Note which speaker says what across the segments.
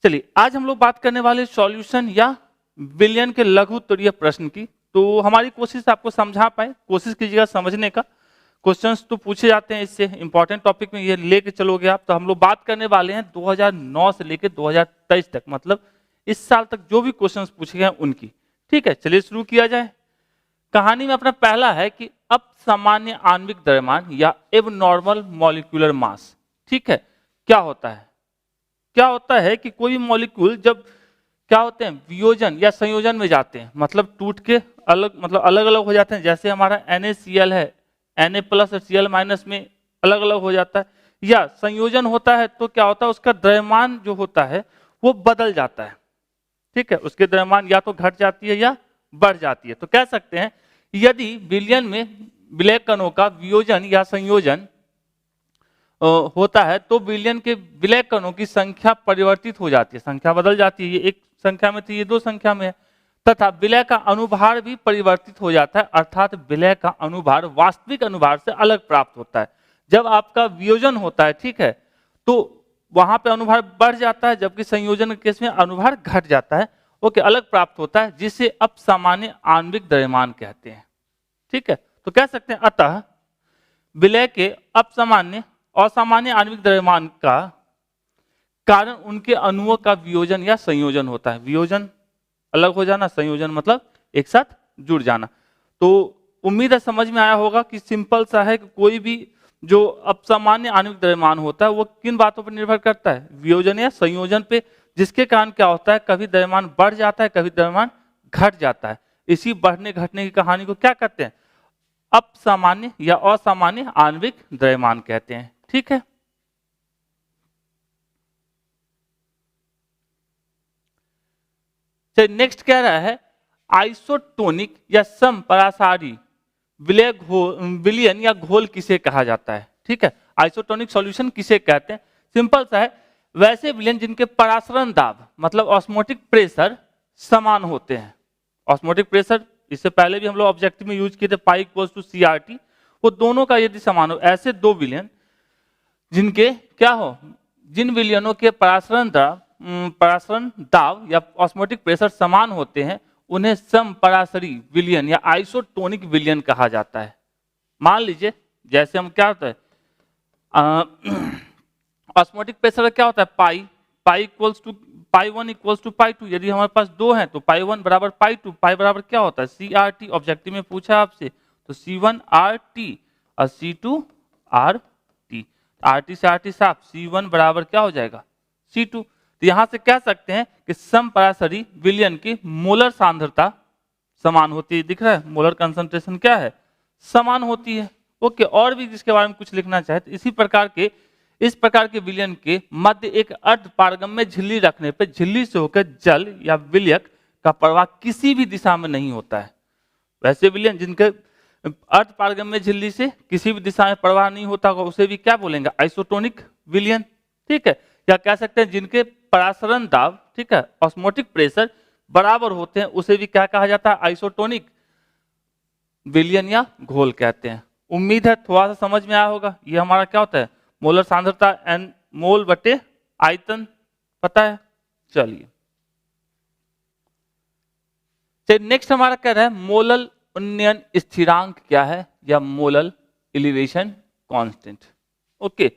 Speaker 1: चलिए आज हम लोग बात करने वाले सॉल्यूशन या विलयन के लघु उत्तरीय प्रश्न की। तो हमारी कोशिश आपको समझा पाए, कोशिश कीजिएगा समझने का। क्वेश्चंस तो पूछे जाते हैं, इससे इंपॉर्टेंट टॉपिक में ये लेके चलोगे आप। तो हम लोग बात करने वाले हैं 2009 से लेकर 2023 तक, मतलब इस साल तक जो भी क्वेश्चंस पूछे गए उनकी। ठीक है, चलिए शुरू किया जाए। कहानी में अपना पहला है कि असामान्य आणविक द्रव्यमान या एबनॉर्मल मॉलिक्यूलर मास। ठीक है, क्या होता है? क्या होता है कि कोई मॉलिक्यूल जब क्या होते हैं वियोजन या संयोजन में जाते हैं, मतलब टूट के अलग अलग अलग हो जाते हैं। जैसे हमारा NaCl है, Na प्लस और Cl माइनस में अलग अलग हो जाता है, या संयोजन होता है तो क्या होता है उसका द्रव्यमान जो होता है वो बदल जाता है। ठीक है, उसके द्रव्यमान या तो घट जाती है या बढ़ जाती है। तो कह सकते हैं यदि विलयन में विलय कणों का वियोजन या संयोजन होता है तो विलयन के विलय कणों की संख्या परिवर्तित हो जाती है, संख्या बदल जाती है। ये एक संख्या में थी, ये दो संख्या में है। तथा विलय का अनुभार भी परिवर्तित हो जाता है, अर्थात विलय का अनुभार वास्तविक अनुभार से अलग प्राप्त होता है। जब आपका वियोजन होता है, ठीक है, तो वहां पे अनुभार बढ़ जाता है, जबकि संयोजन के केस में अनुभार घट जाता है। ओके, अलग प्राप्त होता है, जिसे असामान्य आणविक द्रव्यमान कहते हैं। ठीक है, तो कह सकते हैं अतः विलय के असामान्य आणविक द्रव्यमान का कारण उनके अणुओं का वियोजन या संयोजन होता है। वियोजन अलग हो जाना, संयोजन मतलब एक साथ जुड़ जाना। तो उम्मीद है समझ में आया होगा कि सिंपल सा है कि कोई भी जो असामान्य आणविक द्रव्यमान होता है वो किन बातों पर निर्भर करता है, वियोजन या संयोजन पे, जिसके कारण क्या होता है कभी द्रव्यमान बढ़ जाता है, कभी द्रव्यमान घट जाता है। इसी बढ़ने घटने की कहानी को क्या कहते हैं? असामान्य या असामान्य आणविक द्रव्यमान कहते हैं। ठीक है, नेक्स्ट कह रहा है आइसोटोनिक या समपरासारी विलयन या घोल किसे कहा जाता है? ठीक है, आइसोटोनिक सॉल्यूशन किसे कहते हैं? सिंपल सा है, वैसे विलयन जिनके परासरण दाब मतलब ऑस्मोटिक प्रेशर समान होते हैं। ऑस्मोटिक प्रेशर इससे पहले भी हम लोग ऑब्जेक्टिव में यूज किए थे, पाई इक्वल्स टू CRT। वो दोनों का यदि समान हो, ऐसे दो विलयन जिनके क्या हो, जिन विलयनों के परासरण दाब या ऑस्मोटिक प्रेशर समान होते हैं उन्हें समपरासरी विलयन या आइसोटोनिक विलयन कहा जाता है। मान लीजिए जैसे हम क्या होता है ऑस्मोटिक प्रेशर क्या होता है pi equals to pi one equals to pi two. यदि हमारे पास दो हैं तो पाई1 बराबर पाई2, पाई बराबर क्या होता है CRT। ऑब्जेक्टिव में पूछा आपसे, तो C1RT और C2RT। RT से RT साफ, C1 बराबर क्या हो जाएगा C2। तो यहां से कह सकते हैं कि समपरासरी विलयन की मोलर सांद्रता समान होती है। दिख रहा है, मोलर कंसंट्रेशन क्या है, समान होती है। ओके, और भी जिसके बारे में कुछ लिखना चाहे तो इस प्रकार के विलयन के मध्य एक अर्ध पारगम्य झिल्ली रखने पर झिल्ली से होकर जल या विलयक का प्रवाह किसी भी दिशा में नहीं होता है। वैसे विलयन जिनके अर्ध पारगम्य झिल्ली से किसी भी दिशा में प्रवाह नहीं होता होगा उसे भी क्या बोलेंगे, आइसोटोनिक विलयन। ठीक है, या कह सकते हैं जिनके परासरण दाब, ठीक है, ऑस्मोटिक प्रेशर बराबर होते हैं उसे भी क्या कहा जाता है, आइसोटोनिक विलयन या घोल कहते हैं। उम्मीद है थोड़ा सा समझ में आया होगा। ये हमारा क्या होता है, मोलर सांद्रता एन मोल बटे आयतन, पता है। चलिए नेक्स्ट हमारा कह रहा है मोलल उन्नयन स्थिरांक क्या है, या मोलल एलिवेशन कांस्टेंट। ओके,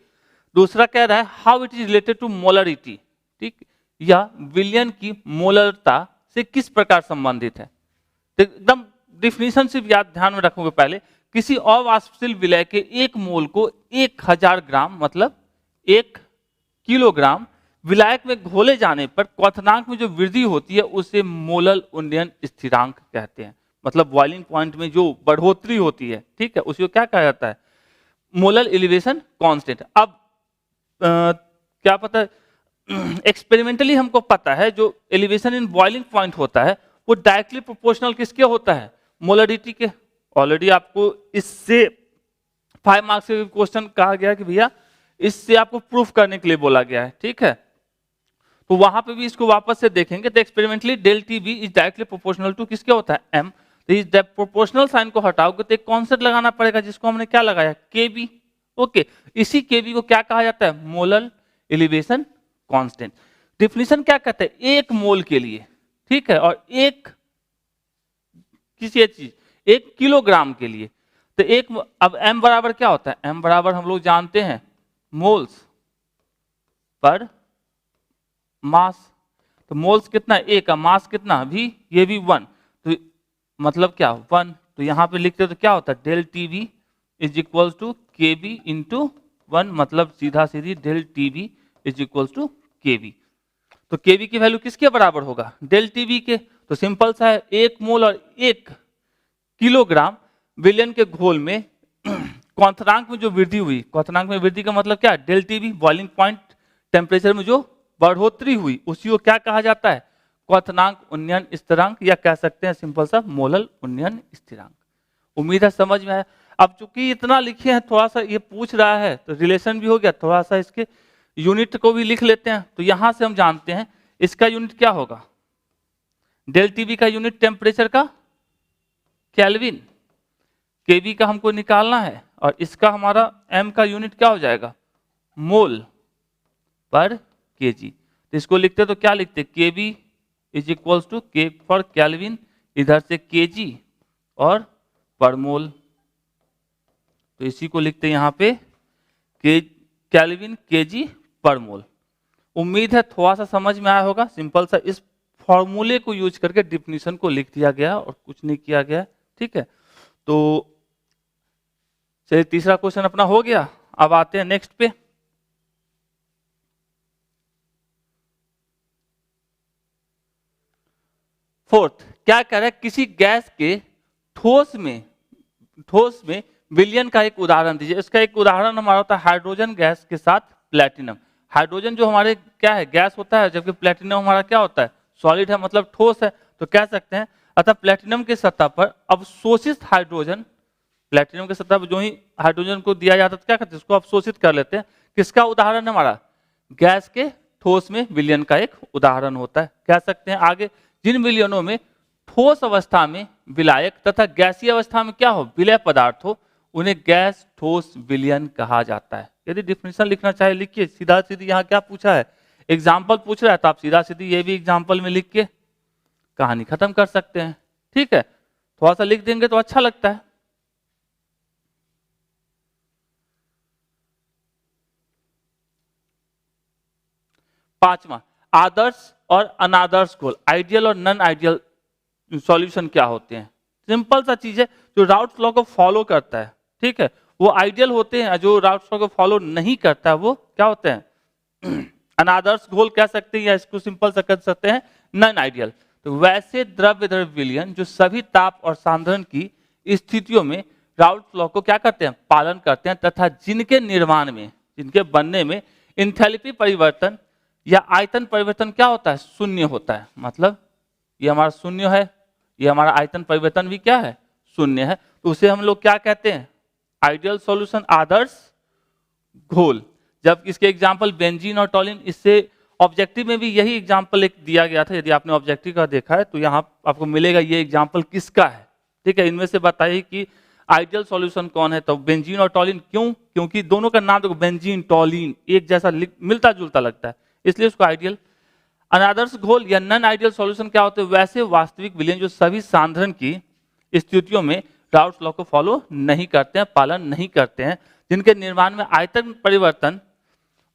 Speaker 1: दूसरा कह रहा है how it is related to molarity. ठीक, या विलयन की मोलरता से किस प्रकार संबंधित है। तो एकदम डिफिनीशन से याद ध्यान में रखोगे पहले, किसी अवाष्पशील विलय के एक मोल को 1000 ग्राम मतलब 1 किलोग्राम विलायक में घोले जाने पर क्वथनांक में जो वृद्धि होती है उसे मोलल उन्नयन स्थिरांक कहते हैं। मतलब बॉइलिंग पॉइंट में जो बढ़ोतरी होती है, ठीक है, उसे क्या कहा जाता है, मोलल एलिवेशन कांस्टेंट। अब क्या पता है एक्सपेरिमेंटली हमको पता है जो एलिवेशन इन बॉइलिंग पॉइंट होता है वो डायरेक्टली प्रोपोर्शनल किसके होता है, मोलरिटी के। ऑलरेडी आपको इससे 5 मार्क्स से क्वेश्चन कहा गया कि भैया इससे आपको प्रूफ करने के लिए बोला गया है। ठीक है, तो वहां पे भी इसको वापस से देखेंगे तो experimentally del T B is directly proportional to किसके होता है, एम। तो इस प्रोपोर्शनल साइन को हटाओगे तो एक कॉन्सेप्ट लगाना पड़ेगा जिसको हमने क्या लगाया, के बी। ओके, इसी के बी को क्या कहा जाता है, मोलर एलिवेशन कांस्टेंट। डिफिनीशन क्या कहते हैं, एक मोल के लिए, ठीक है, और एक किसी चीज, एक किलोग्राम के लिए। तो एक, अब m बराबर क्या होता है, m बराबर हम लोग जानते हैं मोल्स पर मास। तो मोल्स कितना, ए का मास कितना भी, ये भी 1, तो मतलब क्या 1, तो यहां पे लिखते तो क्या होता है del TV is equal to K B into 1, मतलब सीधा सीधी del TV is equal to K B. तो के बी की वैल्यू किसके बराबर होगा, डेल टीवी के। तो सिंपल सा है, एक मोल और एक किलोग्राम विलयन के घोल में क्वथनांक में जो वृद्धि हुई, क्वथनांक में वृद्धि का मतलब क्या है, del TB boiling point temperature में जो बढ़ोतरी हुई उसी को क्या कहा जाता है, क्वथनांक उन्नयन स्थिरांक, या कह सकते हैं सिंपल सा मोलल उन्नयन स्थिरांक। उम्मीद है समझ में आया। अब चूंकि इतना लिखे हैं, थोड़ा सा ये पूछ रहा है तो रिलेशन भी हो गया, थोड़ा सा इसके यूनिट को भी लिख लेते हैं। तो यहां से हम जानते हैं इसका यूनिट क्या होगा, डेल टीवी का यूनिट टेम्परेचर का केल्विन, केवी का हमको निकालना है, और इसका हमारा m का यूनिट क्या हो जाएगा, मोल पर केजी। तो इसको लिखते तो क्या लिखते, केवी इज इक्वल्स टू के फॉर केल्विन, इधर से केजी और पर मोल, तो इसी को लिखते यहां पे के केल्विन केजी पर मोल। उम्मीद है थोड़ा सा समझ में आया होगा। सिंपल सा इस फॉर्मूले को यूज करके डिफिनीशन को लिख दिया गया और कुछ नहीं किया गया, ठीक है। तो चलिए तीसरा क्वेश्चन अपना हो गया, अब आते हैं नेक्स्ट पे। फोर्थ क्या कह रहा है, किसी गैस के ठोस में विलयन का एक उदाहरण दीजिए। इसका एक उदाहरण हमारा होता है हाइड्रोजन गैस के साथ प्लेटिनम। हाइड्रोजन जो हमारे क्या है, गैस होता है, जबकि प्लेटिनम हमारा क्या होता है, सॉलिड है, मतलब ठोस है। तो कह सकते हैं अतः प्लेटिनम की सतह पर अवशोषित हाइड्रोजन, प्लेटिनम की सतह पर जो ही हाइड्रोजन को दिया जाता है तो क्या करते हैं, उसको अवशोषित कर लेते हैं। किसका उदाहरण है हमारा, गैस के ठोस में विलयन का एक उदाहरण होता है। कह सकते हैं आगे, जिन विलयनों में ठोस अवस्था में विलायक तथा गैसीय अवस्था में क्या हो, विलय पदार्थ हो, उन्हें गैस ठोस विलयन कहा जाता है। यदि डिफिनेशन लिखना चाहे लिखिए, सीधा सीधी यहाँ क्या पूछा है, एग्जाम्पल पूछ रहा है, तो आप सीधा सीधी ये भी एग्जाम्पल में लिख के कहानी खत्म कर सकते हैं, ठीक है। थोड़ा सा लिख देंगे तो अच्छा लगता है। पांचवा, आदर्श और अनादर्श घोल, आइडियल और नॉन आइडियल सॉल्यूशन क्या होते हैं। सिंपल सा चीज है, जो राउट्स लॉ को फॉलो करता है, ठीक है, वो आइडियल होते हैं। जो राउट्स लॉ को फॉलो नहीं करता है वो क्या होते हैं, अनादर्श घोल कह सकते हैं, या इसको सिंपल सा कर सकते हैं नॉन आइडियल। तो वैसे द्रव्य द्रव्य विलयन जो सभी ताप और सांद्रण की स्थितियों में राउट्स लॉ को क्या करते हैं, पालन करते हैं, तथा जिनके निर्माण में, जिनके बनने में इंथैल्पी परिवर्तन या आयतन परिवर्तन क्या होता है, शून्य होता है। मतलब ये हमारा शून्य है, ये हमारा आयतन परिवर्तन भी क्या है, शून्य है। तो उसे हम लोग क्या कहते हैं, आइडियल सॉल्यूशन, आदर्श घोल। जब इसके एग्जांपल बेंजीन और टॉलिन, इससे ऑब्जेक्टिव में भी यही एग्जांपल एक दिया गया था। यदि आपने ऑब्जेक्टिव का देखा है तो यहाँ आपको मिलेगा ये एग्जांपल किसका है, ठीक है। इनमें से बताइए कि आइडियल सॉल्यूशन कौन है। तो बेंजीन और टॉलिन, क्यों, क्योंकि दोनों का नाम देखो, बेंजीन टॉलिन एक जैसा मिलता जुलता लगता है, इसलिए उसको आइडियल। अनादर्श घोल या नॉन आइडियल सॉल्यूशन क्या होते हैं, वैसे वास्तविक विलयन जो सभी सांद्रण की स्थितियों में राउट्स लॉ को फॉलो नहीं करते हैं, पालन नहीं करते हैं, जिनके निर्माण में आयतन परिवर्तन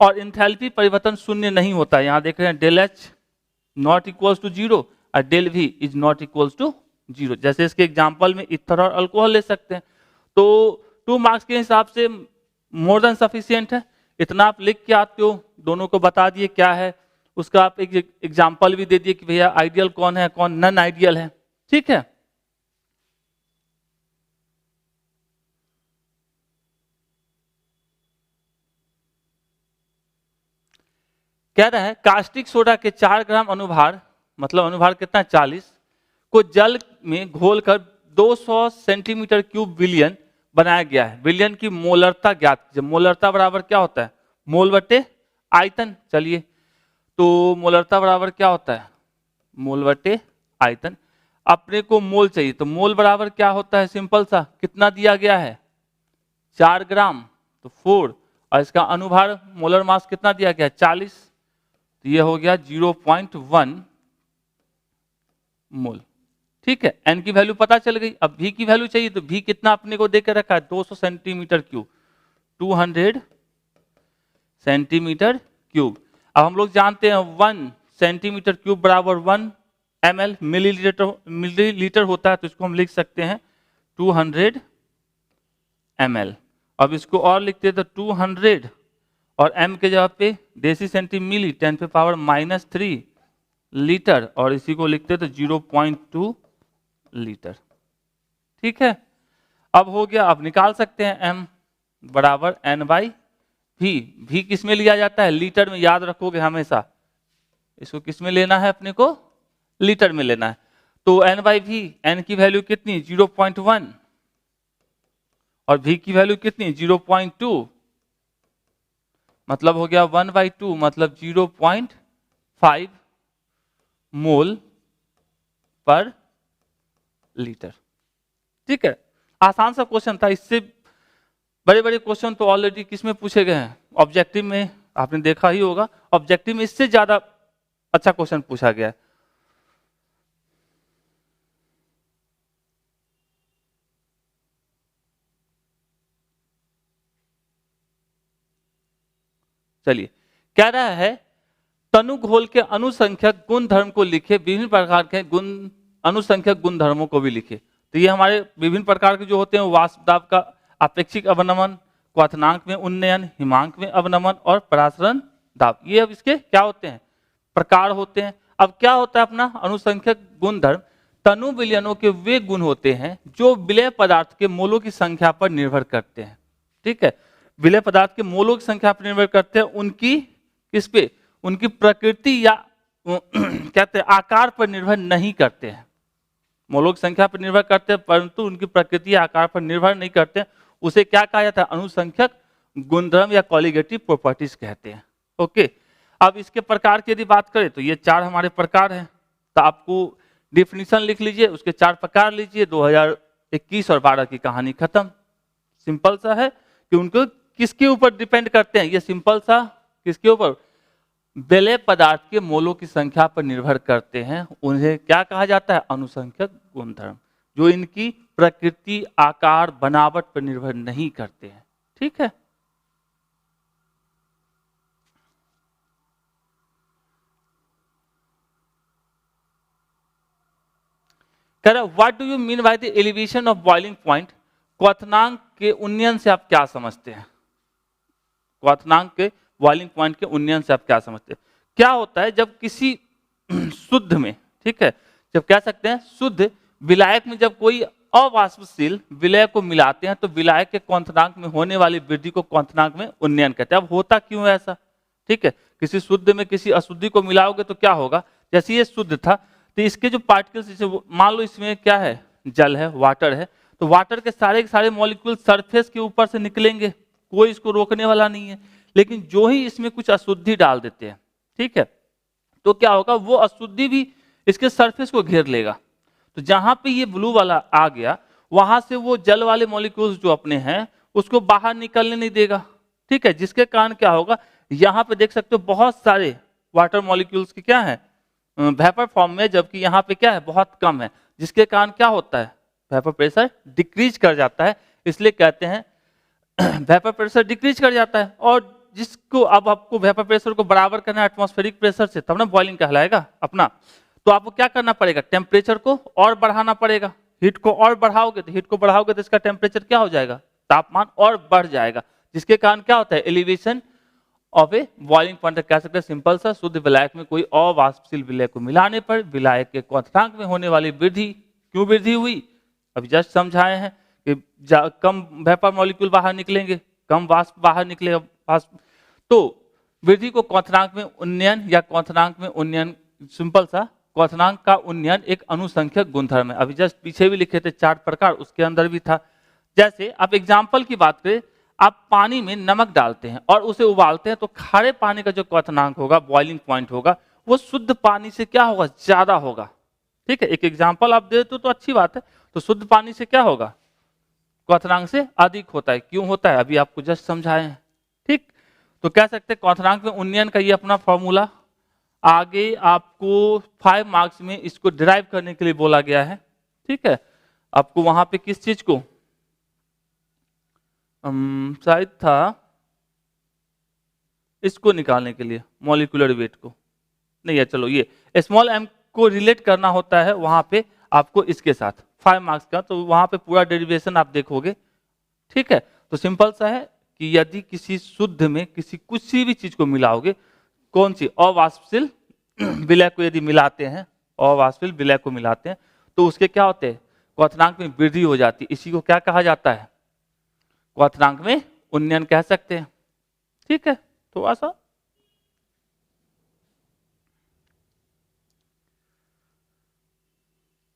Speaker 1: और इंथैल्पी परिवर्तन शून्य नहीं होता है। यहां देख रहे हैं del H not equals to 0 और del V is not equals to 0। जैसे इसके एग्जांपल में इथर और अल्कोहल ले सकते हैं। तो 2 मार्क्स के हिसाब से मोर देन सफिशिएंट है। इतना आप लिख के आते हो, दोनों को बता दिए क्या है, उसका आप एक एग्जाम्पल भी दे दिए कि भैया आइडियल कौन है, कौन नॉन आइडियल है, ठीक है। कह रहा है कास्टिक सोडा के 4 ग्राम अनुभार, मतलब अनुभार कितना 40 को जल में घोलकर 200 सेंटीमीटर क्यूब विलयन बनाया गया है। विलयन की मोलरता ज्ञात कीजिए। मोलरता बराबर क्या होता है, मोल बटे आयतन। चलिए, तो मोलरता बराबर क्या होता है, मोल बटे आयतन। अपने को मोल चाहिए, तो मोल बराबर क्या होता है, सिंपल सा, कितना दिया गया है 4 ग्राम, तो 4, और इसका अनुभार मोलर मास कितना दिया गया है 40। तो ये हो गया 0.1 मोल। ठीक है, एन की वैल्यू पता चल गई। अब भी की वैल्यू चाहिए, तो भी कितना अपने को देकर रखा है 200 सेंटीमीटर क्यूब, 200 सेंटीमीटर क्यूब। अब हम लोग जानते हैं 1 सेंटीमीटर क्यूब बराबर 1 ml मिलीलीटर होता है, तो इसको हम लिख सकते हैं 200 ml। अब इसको और लिखते हैं तो 200 और m के जगह पे देसी सेंटी मिली 10⁻³ लीटर, और इसी को लिखते हैं तो 0.2 लीटर। ठीक है, अब हो गया। अब निकाल सकते हैं m बराबर n/v। v किस में लिया जाता है? लीटर में, याद रखोगे हमेशा। इसको किस में लेना है? अपने को लीटर में लेना है। तो n/v, n की वैल्यू कितनी? 0.1 और v की वैल्यू कितनी? 0.2, मतलब हो गया 1/2, मतलब 0.5 मोल पर लीटर। ठीक है, आसान सा क्वेश्चन था। इससे बड़े बड़े क्वेश्चन तो ऑलरेडी किस में पूछे गए हैं? ऑब्जेक्टिव में, आपने देखा ही होगा। ऑब्जेक्टिव में इससे ज्यादा अच्छा क्वेश्चन पूछा गया है। चलिए, कह रहा है तनु घोल के अनुसंख्यक गुण धर्म को लिखे, विभिन्न प्रकार के गुण अनुसंख्यक गुण धर्मों को भी लिखे। तो ये हमारे विभिन्न प्रकार के जो होते हैं, वाष्प दाब का अपेक्षिक अवनमन, क्वथनांक में उन्नयन, हिमांक में अवनमन और परासरण दाब, ये अब इसके क्या होते हैं? प्रकार होते हैं। अब क्या होता है अपना अनुसंख्यक गुण धर्म? तनु विलयनों के वे गुण होते हैं जो विलय पदार्थ के मोलों की संख्या पर निर्भर करते हैं। ठीक है, विलय पदार्थ के मोलों की संख्या पर निर्भर करते हैं, उनकी किस पे? उनकी प्रकृति या कहते हैं आकार पर निर्भर नहीं करते हैं। मोलों की संख्या पर निर्भर करते हैं, परंतु उनकी प्रकृति या आकार पर निर्भर नहीं करते हैं। उसे क्या कहा जाता है? अनुसंख्यक गुणधर्म या कॉलिगेटिव प्रॉपर्टीज कहते हैं। ओके, अब इसके प्रकार की यदि बात करें तो ये 4 हमारे प्रकार हैं। तो आपको डिफिनीशन लिख लीजिए, उसके 4 प्रकार लीजिए, 2021 और 12 की कहानी खत्म। सिंपल सा है कि उनको किसके ऊपर डिपेंड करते हैं? ये सिंपल सा किसके ऊपर? विलय पदार्थ के मोलों की संख्या पर निर्भर करते हैं। उन्हें क्या कहा जाता है? अनुसंख्यक गुणधर्म, जो इनकी प्रकृति, आकार, बनावट पर निर्भर नहीं करते हैं। ठीक है, कह रहा what do you mean by the elevation of boiling point? क्वथनांक के उन्नयन से आप क्या समझते हैं? क्वथनांक के बॉइलिंग पॉइंट के उन्नयन से आप क्या समझते हैं? क्या होता है जब किसी शुद्ध में, ठीक है, जब कह सकते हैं शुद्ध विलायक में जब कोई अवाष्पशील विलय को मिलाते हैं, तो विलायक के क्वथनांक में होने वाली वृद्धि को क्वथनांक में उन्नयन कहते हैं। अब होता क्यों है ऐसा? ठीक है, किसी शुद्ध में किसी अशुद्धि को मिलाओगे तो क्या होगा? जैसे ये शुद्ध था, तो इसके जो पार्टिकल्स, जैसे मान लो इसमें क्या है? जल है, वाटर है, तो वाटर के सारे मॉलिक्यूल सरफेस के ऊपर से निकलेंगे, कोई इसको रोकने वाला नहीं है। लेकिन जो ही इसमें कुछ अशुद्धि डाल देते हैं, ठीक है, तो क्या होगा? वो अशुद्धि भी इसके सरफेस को घेर लेगा। तो जहां पे ये ब्लू वाला आ गया, वहां से वो जल वाले मॉलिक्यूल्स जो अपने हैं उसको बाहर निकलने नहीं देगा। ठीक है, जिसके कारण क्या होगा? यहाँ पे देख सकते हो बहुत सारे वाटर मॉलिक्यूल्स के क्या है? वेपर फॉर्म में, जबकि यहाँ पे क्या है? बहुत कम है, जिसके कारण क्या होता है? वेपर प्रेशर डिक्रीज कर जाता है। इसलिए कहते हैं वेपर प्रेशर डिक्रीज कर जाता है। और जिसको अब आपको वेपर प्रेशर को बराबर करना है एटमॉस्फेरिक प्रेशर से, तब ना बॉइलिंग कहलाएगा अपना। तो आपको क्या करना पड़ेगा? टेम्परेचर को और बढ़ाना पड़ेगा। हीट को और बढ़ाओगे तो इसका टेम्परेचर क्या हो जाएगा? तापमान और बढ़ जाएगा, जिसके कारण क्या होता है? Elevation of A boiling point कह सकते हैं। सिंपल सा, शुद्ध विलायक में कोई अवाष्पशील विलय को मिलाने पर विलायक के क्वथनांक में होने वाली वृद्धि, क्यों वृद्धि हुई? अभी जस्ट समझाए हैं कि कम वेपर मॉलिक्यूल बाहर निकलेंगे, कम वाष्प बाहर निकलेगा, तो वृद्धि को क्वथनांक में उन्नयन या क्वथनांक में उन्नयन, सिंपल सा, क्वथनांक का उन्नयन एक अनुसंख्यक गुणधर्म है। अभी जस्ट पीछे भी लिखे थे 4 प्रकार, उसके अंदर भी था। जैसे आप एग्जाम्पल की बात करें, आप पानी में नमक डालते हैं और उसे उबालते हैं, तो खारे पानी का जो क्वथनांक होगा, बॉइलिंग पॉइंट होगा, वो शुद्ध पानी से क्या होगा? ज्यादा होगा। ठीक है, एक एग्जाम्पल आप दे दो तो अच्छी बात है। तो शुद्ध पानी से क्या होगा? क्वथनांक से अधिक होता है। क्यों होता है? अभी आपको जस्ट समझाए हैं। ठीक, तो कह सकते हैं क्वथनांक में उन्नयन का ये अपना फॉर्मूला आगे आपको 5 मार्क्स में इसको डिराइव करने के लिए बोला गया है। ठीक है, आपको वहां पे किस चीज को शायद था इसको निकालने के लिए, मॉलिक्यूलर वेट को नहीं है, चलो ये स्मॉल m को रिलेट करना होता है वहां पे आपको इसके साथ 5 मार्क्स का, तो वहां पे पूरा डेरिवेशन आप देखोगे। ठीक है, तो सिंपल सा है कि यदि किसी शुद्ध में किसी भी चीज को मिलाओगे, कौन सी अवाष्पशील विलय को यदि मिलाते हैं, अवाष्पशील विलय को मिलाते हैं, तो उसके क्या होते हैं, क्वथनांक में वृद्धि हो जाती है। इसी को क्या कहा जाता है, क्वथनांक में उन्नयन कह सकते हैं। ठीक है, थोड़ा सा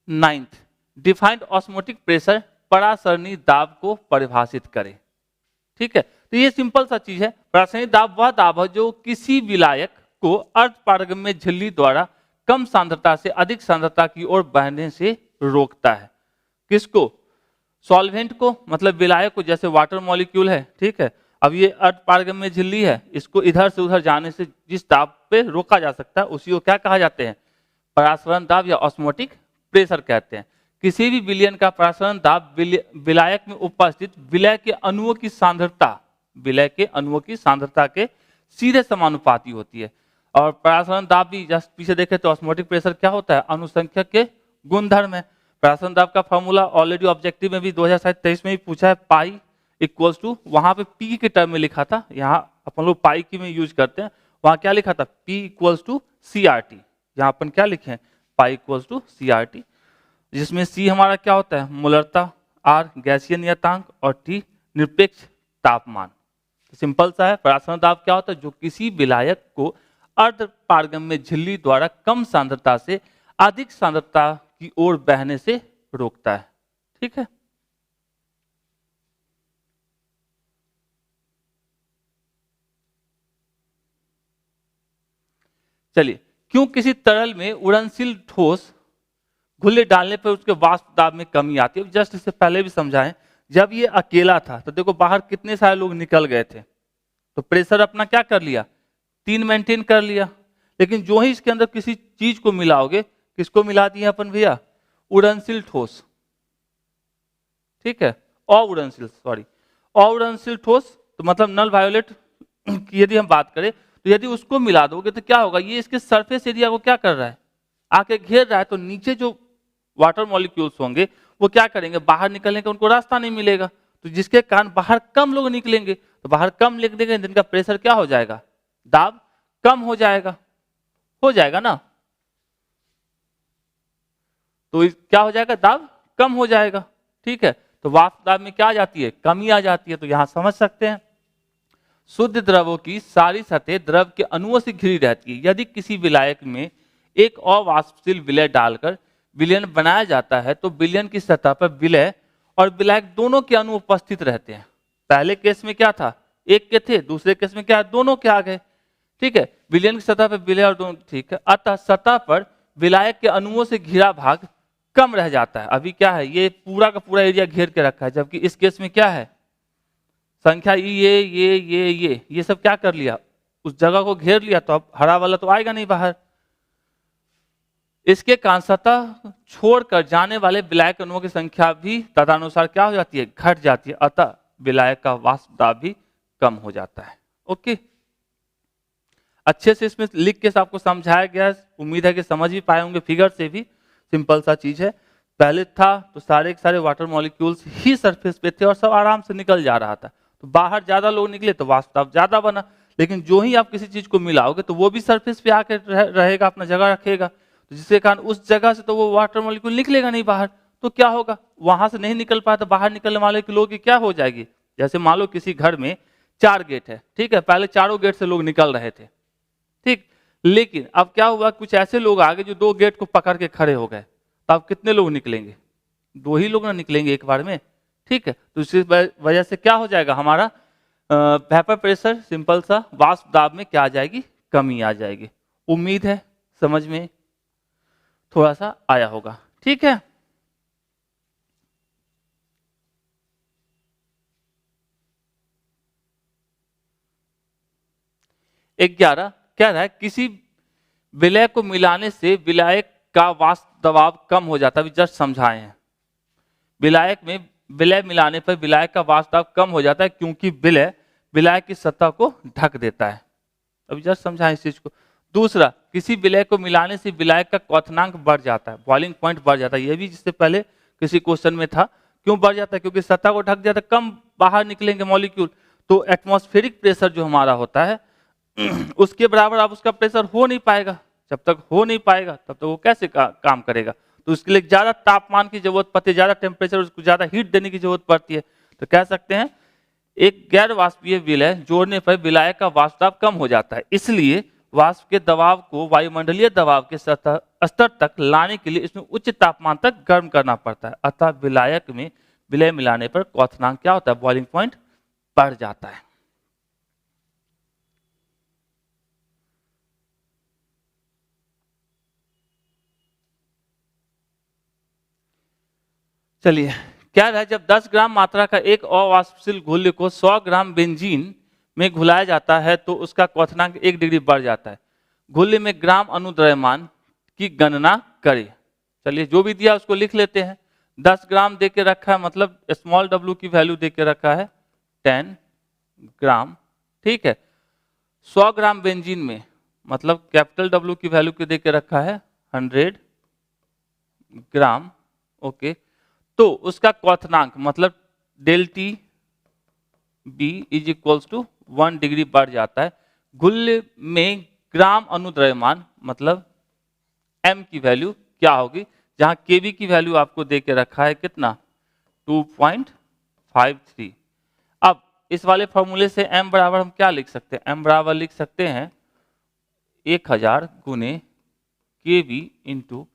Speaker 1: 9th, डिफाइंड ऑस्मोटिक प्रेशर, परासरणी दाब को परिभाषित करें। ठीक है, तो ये सिंपल सा चीज है। परासरणी दाब वह दाब है जो किसी विलायक को अर्धपारगम्य झिल्ली द्वारा कम सांद्रता से अधिक सांद्रता की ओर बहने से रोकता है। किसको, सॉल्वेंट को, मतलब विलायक को, जैसे वाटर मॉलिक्यूल है। ठीक है, अब ये अर्धपारगम्य झिल्ली है, इसको इधर से उधर जाने से जिस दाब पे रोका जा सकता है उसी को क्या कहा जाते हैं, परासरण दाब या ऑस्मोटिक प्रेशर कहते हैं। किसी भी विलयन का परासरण दाब विलायक में उपस्थित विलय के अणुओं की सांद्रता, विलय के अणुओं की सांद्रता के सीधे समानुपाती होती है। और परासरण दाब भी जस्ट पीछे देखे तो ऑस्मोटिक प्रेशर क्या होता है, अनुसंख्यक के गुणधर्म है। परासरण दाब का फॉर्मूला ऑलरेडी ऑब्जेक्टिव में भी 2023 में भी पूछा है, पाई इक्वल्स टू, वहां पे पी के टर्म में लिखा था, यहाँ अपन लोग पाई की में यूज करते हैं, वहां क्या लिखा था, P equals to C R T. यहाँ अपन क्या लिखे हैं, pi equals to C R T, जिसमें सी हमारा क्या होता है, मोलरता, आर गैसीय नियतांक और टी निरपेक्ष तापमान। सिंपल सा है, परासरण दाब क्या होता है, जो किसी विलायक को अर्धपारगम्य झिल्ली द्वारा कम सांद्रता से अधिक सांद्रता की ओर बहने से रोकता है। ठीक है, चलिए, क्यों किसी तरल में उड़नशील ठोस घुल्ले डालने पर उसके वाष्प दाब में कमी आती है। जस्ट इससे पहले भी समझाएं, जब ये अकेला था तो देखो बाहर कितने सारे लोग निकल गए थे, तो प्रेशर अपना क्या कर लिया, 3 मेंटेन कर लिया। लेकिन जो ही इसके अंदर किसी चीज को मिलाओगे, किसको मिला दिए अपन भैया, उड़नशील ठोस। ठीक है, अउड़नशील, सॉरी, अउड़नशील ठोस, तो मतलब नल वायोलेट की यदि हम बात करें, तो यदि उसको मिला दोगे तो क्या होगा, ये इसके सरफेस एरिया को क्या कर रहा है, आके घेर रहा है। तो नीचे जो वाटर मॉलिक्यूल्स होंगे वो क्या करेंगे, बाहर निकलने का उनको रास्ता नहीं मिलेगा, तो जिसके कारण बाहर कम लोग निकलेंगे, तो बाहर कम निकलेंगे, जिनका प्रेशर क्या हो जाएगा, दाब कम हो जाएगा ना, तो क्या हो जाएगा, दाब कम हो जाएगा। ठीक है, तो वाष्प दाब में क्या आ जाती है, कमी आ जाती है। तो यहां समझ सकते हैं, शुद्ध द्रवों की सारी सतह द्रव के अणुओं से घिरी रहती है। यदि किसी विलायक में एक अवाष्पशील विलय डालकर विलयन बनाया जाता है, तो विलयन की सतह पर विलय और विलायक दोनों के अणु उपस्थित रहते हैं। पहले केस में क्या था, एक के थे, दूसरे केस में क्या, दोनों के आ गए। ठीक है, विलयन की सतह पर विलय और दोनों, ठीक है, अतः सतह पर विलायक के अणुओं से घिरा भाग कम रह जाता है। अभी क्या है, ये पूरा का पूरा एरिया घेर के रखा है, जबकि इस केस में क्या है, संख्या ये सब क्या कर लिया, उस जगह को घेर लिया, तो अब हरा वाला तो आएगा नहीं बाहर। इसके कारण सतह छोड़कर जाने वाले विलायक अणुओं की संख्या भी तदनुसार क्या हो जाती है, घट जाती है, अतः विलायक का वाष्प दाब भी कम हो जाता है। ओके, अच्छे से इसमें लिख के आपको समझाया गया, उम्मीद है कि समझ भी पाए होंगे, फिगर से भी सिंपल सा चीज है। पहले था तो सारे के सारे वाटर मॉलिक्यूल्स ही सरफेस पे थे और सब आराम से निकल जा रहा था, तो बाहर ज्यादा लोग निकले तो वाष्प दाब ज्यादा बना। लेकिन जो ही आप किसी चीज को मिलाओगे तो वो भी सरफेस पे आकर रहेगा, अपना जगह रखेगा, तो जिसके कारण उस जगह से तो वो वाटर मॉलिक्यूल निकलेगा नहीं बाहर, तो क्या होगा, वहां से नहीं निकल पाया तो बाहर निकलने वाले के लोग की क्या हो जाएगी। जैसे मान लो किसी घर में 4 गेट है, ठीक है, पहले चारों गेट से लोग निकल रहे थे, ठीक, लेकिन अब क्या हुआ, कुछ ऐसे लोग आ गए जो 2 गेट को पकड़ के खड़े हो गए, तो अब कितने लोग निकलेंगे, 2 ही लोग ना निकलेंगे एक बार में। ठीक है, तो इसी वजह से क्या हो जाएगा, हमारा वेपर प्रेशर, सिंपल सा वाष्प दाब में क्या आ जाएगी, कमी आ जाएगी। उम्मीद है समझ में थोड़ा सा आया होगा। ठीक है, एक 11 कह रहा है, किसी विलय को मिलाने से विलायक का वाष्प दबाव कम हो जाता है। अभी जस्ट समझाए हैं, विलायक में विलय मिलाने पर विलायक का वाष्प दबाव कम हो जाता है क्योंकि विलय विलायक की सतह को ढक देता है। अभी जस्ट समझाएं इस चीज को। दूसरा, किसी विलय को मिलाने से विलायक का क्वथनांक बढ़ जाता है, बॉइलिंग पॉइंट बढ़ जाता है। यह भी जिससे पहले किसी क्वेश्चन में था। क्यों बढ़ जाता है? क्योंकि सतह को ढक जाता है, कम बाहर निकलेंगे मॉलिक्यूल, तो एटमॉस्फेरिक प्रेशर जो हमारा होता है उसके बराबर अब उसका प्रेशर हो नहीं पाएगा। जब तक हो नहीं पाएगा तब तक वो कैसे काम करेगा? तो उसके लिए ज्यादा तापमान की जरूरत पड़ती है, ज्यादा टेम्परेचर, उसको ज्यादा हीट देने की जरूरत पड़ती है। तो कह सकते हैं एक गैर वाष्पीय विलय जोड़ने पर विलायक का वाष्प दबाव कम हो जाता है। इसलिए वाष्प के दबाव को वायुमंडलीय दबाव के स्तर तक लाने के लिए इसमें उच्च तापमान तक गर्म करना पड़ता है। अतः विलायक में विलय मिलाने पर क्वथनांक क्या होता है? बॉइलिंग पॉइंट बढ़ जाता है। चलिए, क्या है, जब 10 ग्राम मात्रा का एक अवाष्पशील घुल्य को 100 ग्राम बेंजीन में घुलाया जाता है तो उसका क्वथनांक 1 डिग्री बढ़ जाता है। घुल्य में ग्राम अनुद्रव्यमान की गणना करें। चलिए, जो भी दिया उसको लिख लेते हैं। 10 ग्राम दे के रखा है, मतलब स्मॉल w की वैल्यू दे के रखा है 10 ग्राम, ठीक है। 100 ग्राम बेंजीन में मतलब कैपिटल W की वैल्यू के दे के रखा है 100 ग्राम, ओके। तो उसका क्वथनांक मतलब del T B is equals to 1 degree बढ़ जाता है। घुल्य में ग्राम अनुद्रव्यमान मतलब m की वैल्यू क्या होगी? जहां kb की वैल्यू आपको दे के रखा है कितना? 2.53। अब इस वाले फॉर्मूले से m बराबर हम क्या लिख सकते हैं? m बराबर लिख सकते हैं 1000 गुने kb into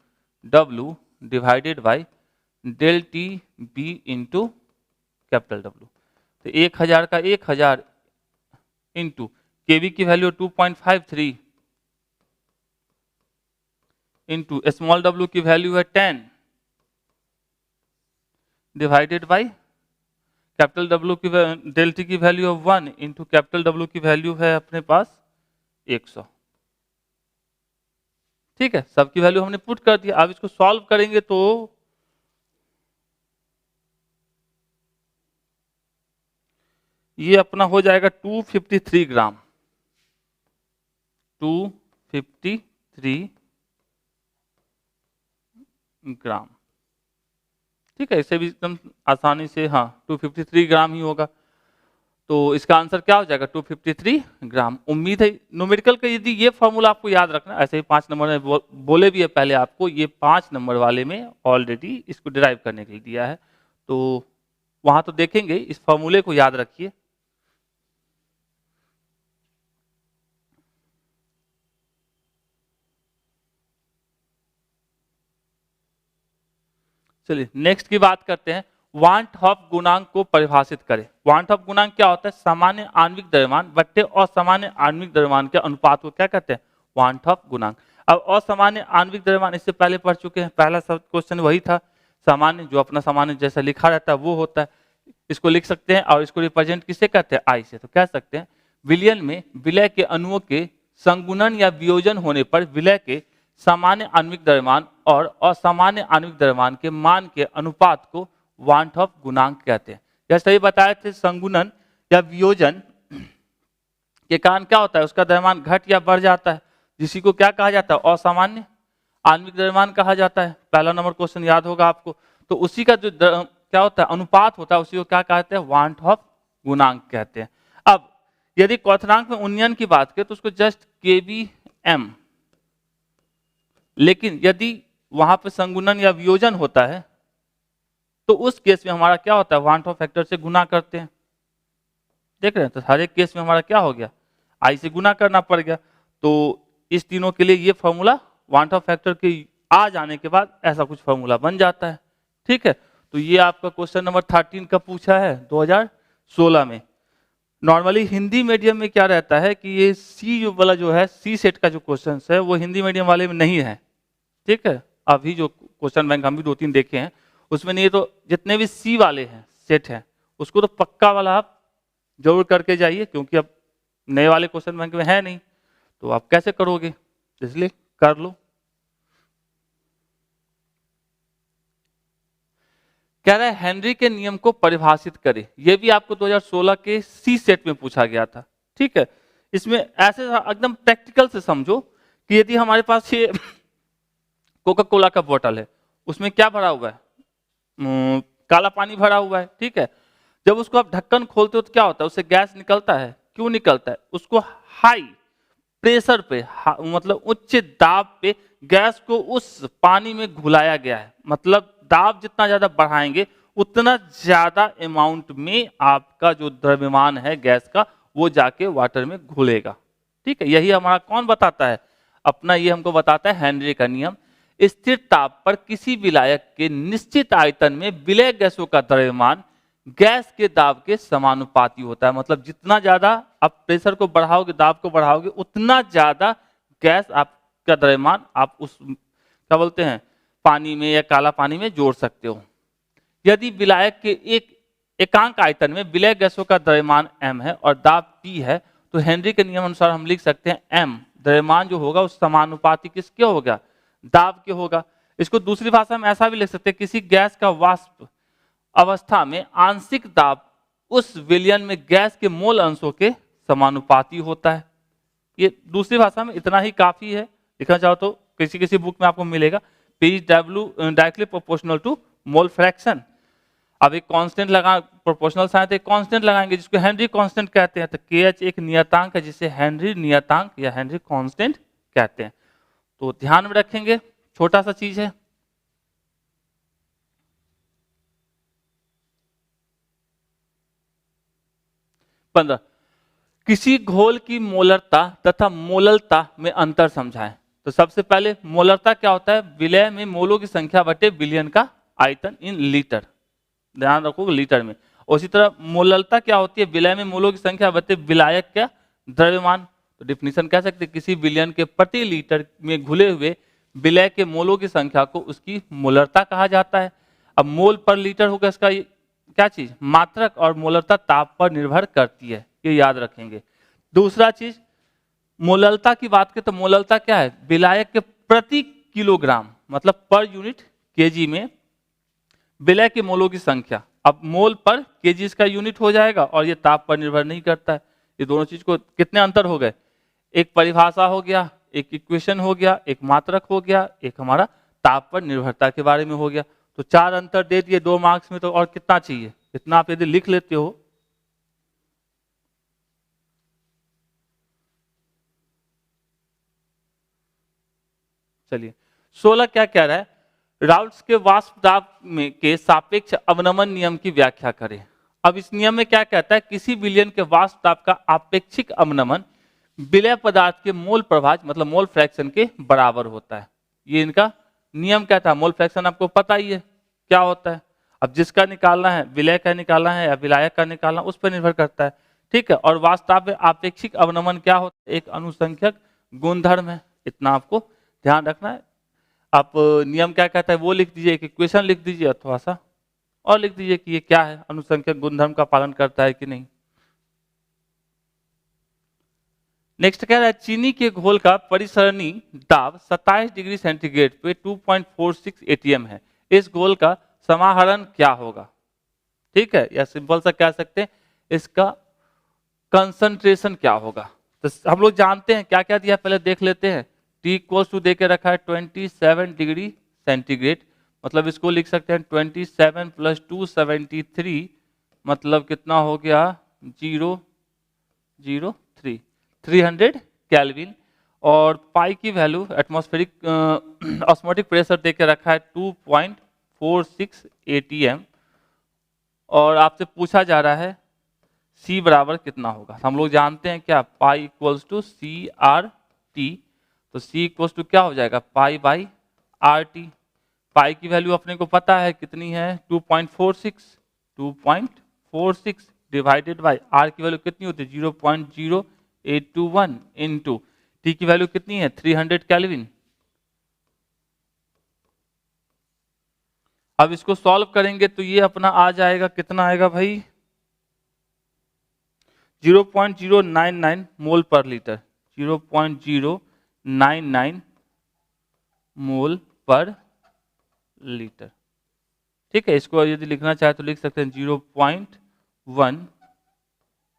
Speaker 1: W divided by del T B into capital W। तो 1000 का 1000 इंटू केवी की वैल्यू 2.53 इंटू स्मॉल w की वैल्यू है 10 डिवाइडेड बाई कैपिटल W की डेल टी की वैल्यू है 1 इंटू कैपिटल W की वैल्यू है अपने पास 100। ठीक है, सबकी वैल्यू हमने पुट कर दिया। अब इसको सॉल्व करेंगे तो ये अपना हो जाएगा 253 ग्राम, 253 ग्राम, ठीक है। इसे भी एकदम आसानी से, हाँ 253 ग्राम ही होगा। तो इसका आंसर क्या हो जाएगा? 253 ग्राम। उम्मीद है न्यूमेरिकल का यदि ये फॉर्मूला आपको याद रखना, ऐसे ही 5 नंबर में बोले भी है पहले आपको, ये 5 नंबर वाले में ऑलरेडी इसको डिराइव करने के लिए दिया है, तो वहां तो देखेंगे, इस फॉर्मूले को याद रखिए। चलिए नेक्स्ट की बात करते हैं। वांट हॉफ गुणांक को परिभाषित करें। वांट हॉफ गुणांक क्या होता है? सामान्य आणविक द्रव्यमान बट्टे असामान्य आणविक द्रव्यमान के अनुपात को क्या कहते हैं? वांट हॉफ गुणांक। अब असामान्य आणविक द्रव्यमान इससे पहले पढ़ चुके हैं, पहला सब क्वेश्चन वही था। सामान्य जो अपना सामान्य जैसा लिखा रहता है वो होता है, इसको लिख सकते हैं। और इसको रिप्रेजेंट किससे करते हैं? आई से। तो कह सकते हैं विलयन में विलय के अणुओं के संगुणन या वियोजन होने पर विलय के सामान्य आणविक द्रव्यमान और असामान्य आणविक द्रव्यमान के मान के अनुपात को वांट हॉफ गुणांक कहते हैं। जैसे ही बताए थे, संगुणन या वियोजन के कारण क्या होता है? उसका द्रव्यमान घट या बढ़ जाता है, जिसी को क्या कहा जाता है? असामान्य आणविक द्रव्यमान कहा जाता है। पहला नंबर क्वेश्चन याद होगा आपको। तो उसी का जो क्या होता है? अनुपात होता है, उसी को क्या कहते हैं? वांट हॉफ गुणांक कहते हैं। अब यदि क्वथनांक में उन्नयन की बात करें तो उसको जस्ट kbm, लेकिन यदि वहां पर संगुणन या वियोजन होता है तो उस केस में हमारा क्या होता है? वांट ऑफ फैक्टर से गुना करते हैं। देख रहे हैं, तो हर एक केस में हमारा क्या हो गया? आई से गुना करना पड़ गया। तो इस तीनों के लिए ये फॉर्मूला वांट ऑफ फैक्टर के आ जाने के बाद ऐसा कुछ फॉर्मूला बन जाता है। ठीक है, तो ये आपका क्वेश्चन नंबर 13 का पूछा है 2016 में। नॉर्मली हिंदी मीडियम में क्या रहता है कि ये सी वाला जो है, सी सेट का जो क्वेश्चन है वो हिंदी मीडियम वाले में नहीं है। ठीक है, अभी जो क्वेश्चन बैंक हम भी 2-3 देखे हैं उसमें नहीं है। तो जितने भी सी वाले हैं सेट हैं उसको तो पक्का वाला आप जरूर करके जाइए, क्योंकि अब नए वाले क्वेश्चन बैंक में है नहीं, तो आप कैसे करोगे? इसलिए कर लो। कह रहा है हेनरी के नियम को परिभाषित करे, ये भी आपको 2016 के सी सेट में पूछा गया था। ठीक है, इसमें ऐसे एकदम प्रैक्टिकल से समझो कि यदि हमारे पास ये कोका कोला का बोतल है, उसमें क्या भरा हुआ है, काला पानी भरा हुआ है। ठीक है, जब उसको आप ढक्कन खोलते हो तो क्या होता है, उससे गैस निकलता है। क्यों निकलता है? उसको हाई प्रेशर पे, मतलब उच्च दाब पे गैस को उस पानी में घुलाया गया है। मतलब दाब जितना ज्यादा बढ़ाएंगे उतना ज्यादा अमाउंट में आपका जो द्रव्यमान है गैस का वो जाके वाटर में घुलेगा। ठीक है, यही हमारा कौन बताता है, अपना ये हमको बताता है हेनरी का नियम। स्थिर ताप पर किसी विलायक के निश्चित आयतन में विलय गैसों का द्रव्यमान गैस के दाब के समानुपाती होता है। मतलब जितना ज्यादा आप प्रेशर को बढ़ाओगे, दाब को बढ़ाओगे, उतना ज्यादा गैस आपका द्रव्यमान आप उस क्या बोलते हैं पानी में या काला पानी में जोड़ सकते हो। यदि विलायक के एक एकांक आयतन में विलय गैसों का द्रव्यमान m है और दाब P है, तो हेनरी के नियम अनुसार हम लिख सकते हैं m द्रव्यमान जो होगा उस समानुपाती किसके होगा, दाब के होगा। इसको दूसरी भाषा में ऐसा भी लिख सकते हैं, किसी गैस का वाष्प अवस्था में आंशिक दाब उस विलयन में गैस के मोल अंशों के समानुपाती होता है। ये दूसरी भाषा में इतना ही काफी है। लिखना चाहो तो किसी किसी बुक में आपको मिलेगा P is directly proportional to mole fraction. अब एक कांस्टेंट लगा, प्रोपोर्शनल साइन तो एक कांस्टेंट लगाएंगे जिसको हेनरी कांस्टेंट कहते हैं। तो KH एक नियतांक है जिसे हेनरी नियतांक या हेनरी कांस्टेंट कहते हैं। तो ध्यान में रखेंगे, छोटा सा चीज है। पंद्रह, किसी घोल की मोलरता तथा मोललता में अंतर समझाएं। तो सबसे पहले मोलरता क्या होता है, विलय में मोलों की संख्या बटे विलयन का आयतन इन लीटर, ध्यान रखो लीटर में। उसी तरह मोललता क्या होती है, विलय में मोलों की संख्या बटे विलायक का द्रव्यमान। तो डिफिनीशन कह सकते हैं किसी विलयन के प्रति लीटर में घुले हुए विलय के मोलों की संख्या को उसकी मोलरता कहा जाता है। अब मोल पर लीटर होगा इसका क्या चीज, मात्रक, और मोलरता ताप पर निर्भर करती है, ये याद रखेंगे। दूसरा चीज मोललता की बात करें तो मोललता क्या है, विलायक के प्रति किलोग्राम, मतलब पर यूनिट केजी में विलय के मोलों की संख्या। अब मोल पर केजी इसका यूनिट हो जाएगा और ये ताप पर निर्भर नहीं करता है। ये दोनों चीज को कितने अंतर हो गए, एक परिभाषा हो गया, एक इक्वेशन हो गया, एक मात्रक हो गया, एक हमारा ताप पर निर्भरता के बारे में हो गया। तो 4 अंतर दे दिए 2 मार्क्स में, तो और कितना चाहिए, इतना आप यदि लिख लेते हो। चलिए 16 क्या कह रहा है, राउल्ट्स के वाष्प दाब में के सापेक्ष अवनमन नियम की व्याख्या करें। अब इस नियम में क्या कहता है, किसी विलयन के वाष्प दाब का आपेक्षिक अवनमन विलय पदार्थ के मोल प्रभाज मतलब मोल फ्रैक्शन के बराबर होता है। ये इनका नियम कहता है। मोल फ्रैक्शन आपको पता ही है क्या होता है। अब जिसका निकालना है, विलय का निकालना है या विलायक का निकालना, उस पर निर्भर करता है। ठीक है, और वास्तव में आपेक्षिक अवनमन क्या होता है, एक अनुसंख्यक गुणधर्म है। इतना आपको ध्यान रखना है। आप नियम क्या कहता है वो लिख दीजिए, एक इक्वेशन लिख दीजिए, अथवा सा और लिख दीजिए कि ये क्या है, अनुसंख्यक गुणधर्म का पालन करता है कि नहीं। नेक्स्ट कह रहा है, चीनी के घोल का परिसरणी दाब 27 डिग्री सेंटीग्रेड पे 2.46 ATM है। इस घोल का समाहरण क्या होगा। ठीक है, या सिंपल सा कह सकते हैं इसका कंसंट्रेशन क्या होगा। तो हम लोग जानते हैं क्या क्या दिया, पहले देख लेते हैं। T इक्वल टू दे के रखा है 27 डिग्री सेंटीग्रेड, मतलब इसको लिख सकते हैं 27 + 273, मतलब कितना हो गया 003 300 केल्विन। और पाई की वैल्यू एटमॉस्फेरिक ऑस्मोटिक प्रेशर दे के रखा है 2.46 ATM, और आपसे पूछा जा रहा है C बराबर कितना होगा। हम लोग जानते हैं क्या, पाई इक्वल्स टू CRT। तो C इक्वल्स टू क्या हो जाएगा, पाई बाई RT। पाई की वैल्यू अपने को पता है कितनी है 2.46 डिवाइडेड बाई R की वैल्यू कितनी होती है 0.0821 इंटू T की वैल्यू कितनी है 300 केल्विन। अब इसको सॉल्व करेंगे तो ये अपना आ जाएगा, कितना आएगा भाई 0.099 मोल पर लीटर, 0.099 मोल पर लीटर। ठीक है, इसको यदि लिखना चाहे तो लिख सकते हैं 0.1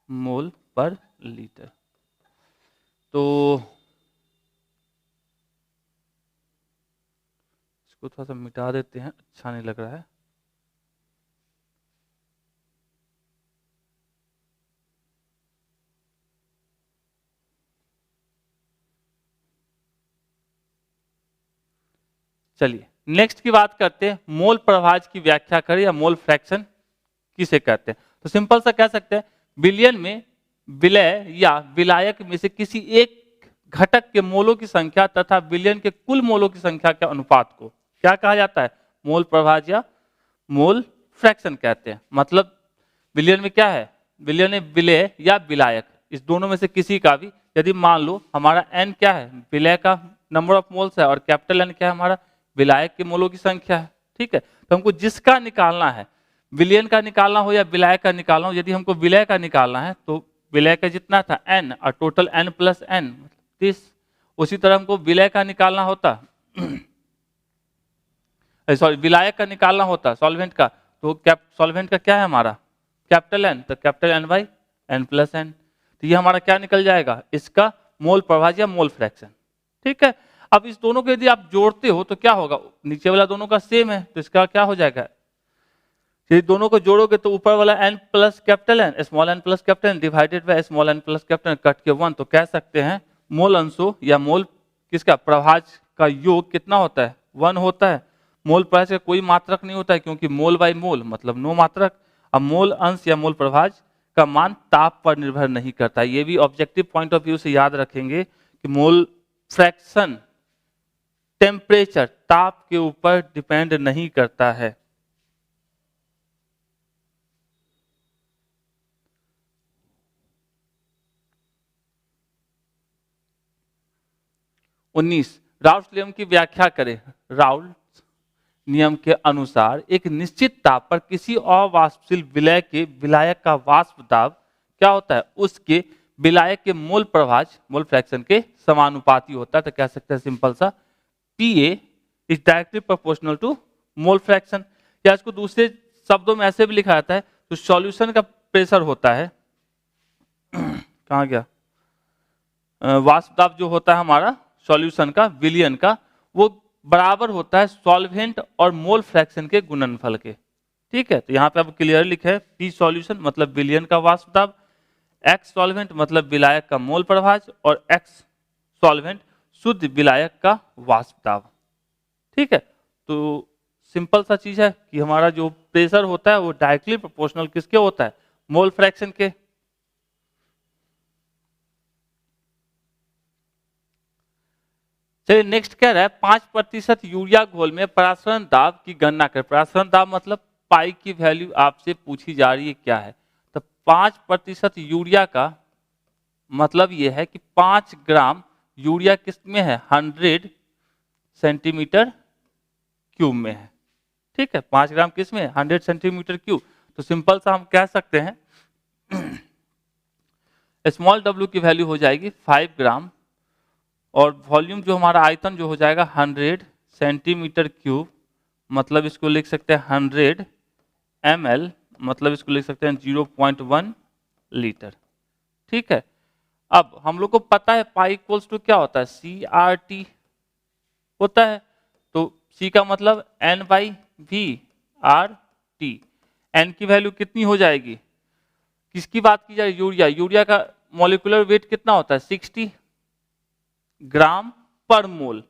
Speaker 1: मोल पर लीटर। तो इसको थोड़ा सा मिटा देते हैं, अच्छा नहीं लग रहा है। चलिए नेक्स्ट की बात करते हैं, मोल प्रभाज की व्याख्या करें या मोल फ्रैक्शन किसे कहते हैं। तो सिंपल सा कह सकते हैं विलयन में विलय या विलायक में से किसी एक घटक के मोलों की संख्या तथा विलयन के कुल मोलों की संख्या के अनुपात को क्या कहा जाता है, मोल प्रभाज या मोल फ्रैक्शन कहते हैं। मतलब विलयन में क्या है, विलयन में विलय या विलायक, इस दोनों में से किसी का भी, यदि मान लो हमारा n क्या है, विलय का नंबर ऑफ मोल्स है, और कैपिटल N क्या है, हमारा विलायक के मोलों की संख्या है। ठीक है, तो हमको जिसका निकालना है, विलयन का निकालना हो या विलायक का निकालना हो, यदि हमको विलय का निकालना है तो विलय का जितना था n और टोटल n प्लस n 30, उसी तरह हमको विलय का निकालना होता सॉरी विलायक का निकालना होता सॉल्वेंट का, तो सॉल्वेंट का क्या है हमारा कैपिटल N, तो capital N by n plus n, तो ये हमारा क्या निकल जाएगा, इसका मोल प्रभाज या मोल फ्रैक्शन। ठीक है, अब इस दोनों को यदि आप जोड़ते हो तो क्या होगा, नीचे वाला दोनों का सेम है तो इसका क्या हो जाएगा, यदि दोनों को जोड़ोगे तो ऊपर वाला n plus capital N, small n plus capital N divided by small n plus capital N cut के 1, तो कह सकते हैं मोल अंशों या मोल किसका प्रभाज का योग कितना होता है, 1 होता है। मोल प्रभाज का कोई मात्रक नहीं होता है क्योंकि मोल बाय मोल मतलब नो मात्रक। अब मोल अंश या मोल प्रभाज का मान ताप पर निर्भर नहीं करता, ये भी ऑब्जेक्टिव पॉइंट ऑफ व्यू से याद रखेंगे कि मोल फ्रैक्शन टेम्परेचर ताप के ऊपर डिपेंड नहीं करता है। उन्नीस, राउल्ट नियम की व्याख्या करें। राउल्ट नियम के अनुसार एक निश्चित ताप पर किसी अवाष्पशील विलय के विलायक का वाष्प दाब क्या होता है, उसके विलायक के मोल प्रभाज मोल फ्रैक्शन के समानुपाती होता है। तो कह सकते हैं सिंपल सा PA is directly proportional to mole fraction, या इसको दूसरे शब्दों में ऐसे भी लिखा जाता है, तो सॉल्यूशन का प्रेशर होता है कहाँ गया, वाष्प दाब जो होता है हमारा सॉल्यूशन का विलयन का, वो बराबर होता है सॉल्वेंट और मोल फ्रैक्शन के गुणनफल के। ठीक है, तो यहाँ पे अब क्लियर लिखा है P सॉल्यूशन मतलब विलयन का वाष्प दाब, X सॉल्वेंट मतलब विलायक का मोल प्रभाज, और X सॉल्वेंट शुद्ध विलायक का वाष्प दाब। ठीक है, तो सिंपल सा चीज है कि हमारा जो प्रेशर होता है वो डायरेक्टली प्रोपोर्शनल किसके होता है, मोल फ्रैक्शन के। चलिए नेक्स्ट कह रहा है 5% यूरिया घोल में परासरण दाब की गणना करें। परासरण दाब मतलब पाई की वैल्यू आपसे पूछी जा रही है क्या है, तो 5% यूरिया का मतलब यह है कि 5 ग्राम यूरिया किस में है, 100 सेंटीमीटर क्यूब में है। ठीक है, 5 ग्राम किस में, 100 सेंटीमीटर क्यूब। तो सिंपल सा हम कह सकते हैं स्मॉल w की वैल्यू हो जाएगी 5 ग्राम, और वॉल्यूम जो हमारा आयतन जो हो जाएगा 100 सेंटीमीटर क्यूब, मतलब इसको लिख सकते हैं 100 ml, मतलब इसको लिख सकते हैं 0.1 लीटर। ठीक है, अब हम लोग को पता है पाई इक्वल्स टू क्या होता है, CRT होता है, तो C का मतलब N/V/RT, N की वैल्यू कितनी हो जाएगी, किसकी बात की जाए, यूरिया, यूरिया का मॉलिक्यूलर वेट कितना होता है 60 ग्राम पर मोल,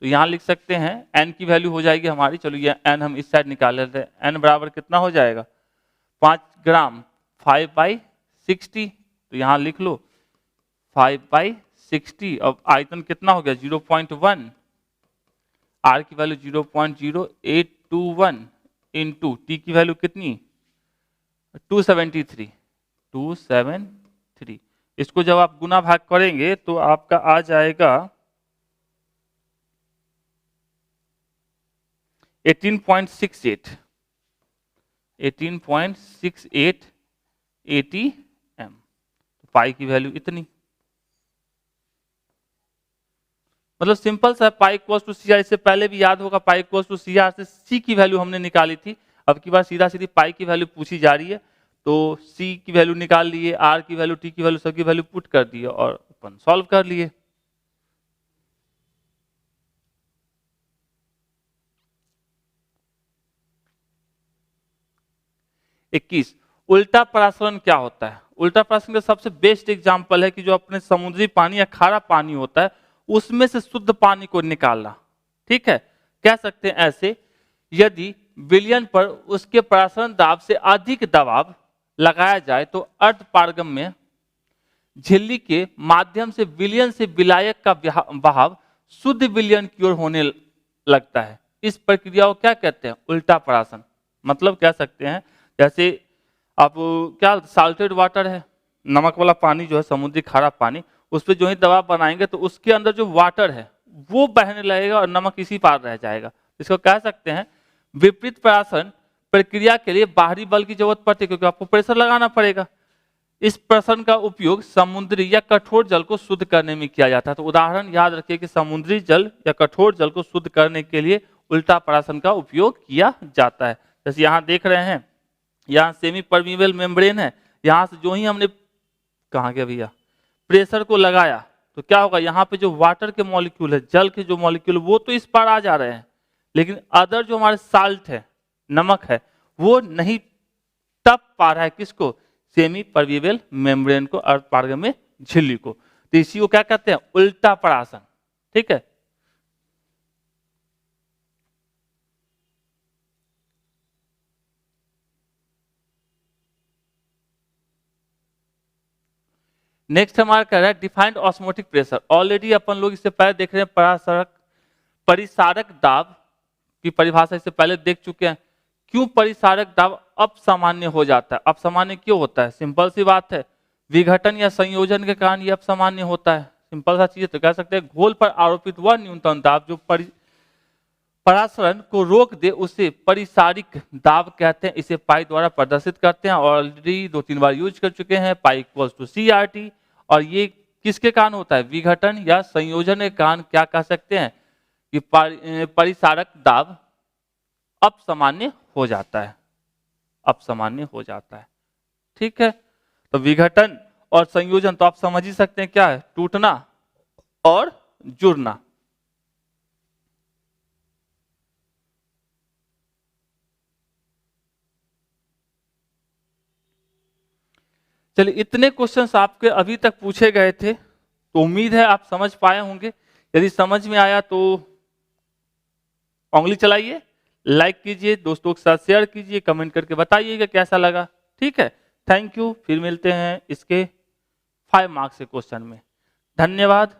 Speaker 1: तो यहां लिख सकते हैं N की वैल्यू हो जाएगी हमारी, चलो ये N हम इस साइड निकाल लेते हैं, N बराबर कितना हो जाएगा 5 ग्राम 5/60, तो यहां लिख लो 5/60। अब आयतन कितना हो गया 0.1, R की वैल्यू 0.0821 इंटू T की वैल्यू कितनी 273, इसको जब आप गुना भाग करेंगे तो आपका आ जाएगा 18.68 ATM, पाई की वैल्यू इतनी। मतलब सिंपल सा pi equals to C R, इससे पहले भी याद होगा pi equals to C R से सी की वैल्यू हमने निकाली थी। अब की बार सीधा सीधी पाई की वैल्यू पूछी जा रही है, तो सी की वैल्यू निकाल लिए, आर की वैल्यू, टी की वैल्यू, सब की वैल्यू पुट कर दिए और अपन सॉल्व कर लिए। इक्कीस, उल्टा परासरण क्या होता है? उल्टा परासरण का सबसे बेस्ट एग्जांपल है कि जो अपने समुद्री पानी या खारा पानी होता है उसमें से शुद्ध पानी को निकालना। ठीक है, कह सकते हैं ऐसे, यदि विलयन पर उसके परासरण दाब से अधिक दबाव लगाया जाए तो अर्ध पारगम में झिल्ली के माध्यम से विलयन से विलायक का बहाव शुद्ध विलयन की ओर होने लगता है। इस प्रक्रिया को क्या कहते हैं? उल्टा परासरण। मतलब कह सकते हैं जैसे आप क्या साल्टेड वाटर है, नमक वाला पानी जो है, समुद्री खारा पानी, उस पर जो ही दबाव बनाएंगे तो उसके अंदर जो वाटर है वो बहने लगेगा और नमक इसी पार रह जाएगा। इसको कह सकते हैं विपरीत परासरण प्रक्रिया के लिए बाहरी बल की जरूरत पड़ती है, क्योंकि आपको प्रेशर लगाना पड़ेगा। इस प्रश्न का उपयोग समुद्री या कठोर जल को शुद्ध करने में किया जाता है। तो उदाहरण याद रखिए कि समुद्री जल या कठोर जल को शुद्ध करने के लिए उल्टा परासरण का उपयोग किया जाता है। जैसे यहाँ देख रहे हैं, यहाँ सेमी परमीबल मेम्ब्रेन है, यहाँ से जो ही हमने, कहाँ गया भैया, प्रेशर को लगाया तो क्या होगा, यहाँ पे जो वाटर के मॉलिक्यूल है, जल के जो मॉलिक्यूल, वो तो इस पार आ जा रहे हैं, लेकिन अदर जो हमारे साल्ट है, नमक है, वो नहीं टप पा रहा है किसको? सेमी परमीबल मेम्ब्रेन को, अर्ध पारगम में झिल्ली को। तो इसी को क्या कहते हैं? उल्टा परासरण। ठीक है, नेक्स्ट हमारा कह रहा है डिफाइंड ऑस्मोटिक प्रेशर। ऑलरेडी अपन लोग इससे पहले देख रहे हैं परिसारक दाब की परिभाषा इससे पहले देख चुके हैं। क्यों परिसारक दाब अपसामान्य हो जाता है? अपसामान्य क्यों होता है? सिंपल सी बात है, विघटन या संयोजन के कारण ये अपसामान्य होता है। सिंपल सा चीज, तो कह सकते हैं घोल पर आरोपित वह न्यूनतम दाब जो परासरण को रोक दे उसे परिसारिक दाब कहते हैं। इसे पाई द्वारा प्रदर्शित करते हैं, ऑलरेडी 2-3 बार यूज कर चुके हैं, pi equals to C R T. और ये किसके कारण होता है? विघटन या संयोजन के कारण क्या कह सकते हैं कि परिसारक दाब अपसामान्य हो जाता है, अपसामान्य हो जाता है। ठीक है, तो विघटन और संयोजन तो आप समझ ही सकते हैं क्या है, टूटना और जुड़ना। चलिए, इतने क्वेश्चंस आपके अभी तक पूछे गए थे, तो उम्मीद है आप समझ पाए होंगे। यदि समझ में आया तो उंगली चलाइए, लाइक कीजिए, दोस्तों के साथ शेयर कीजिए, कमेंट करके बताइएगा कैसा लगा। ठीक है, थैंक यू। फिर मिलते हैं इसके 5 मार्क्स के क्वेश्चन में। धन्यवाद।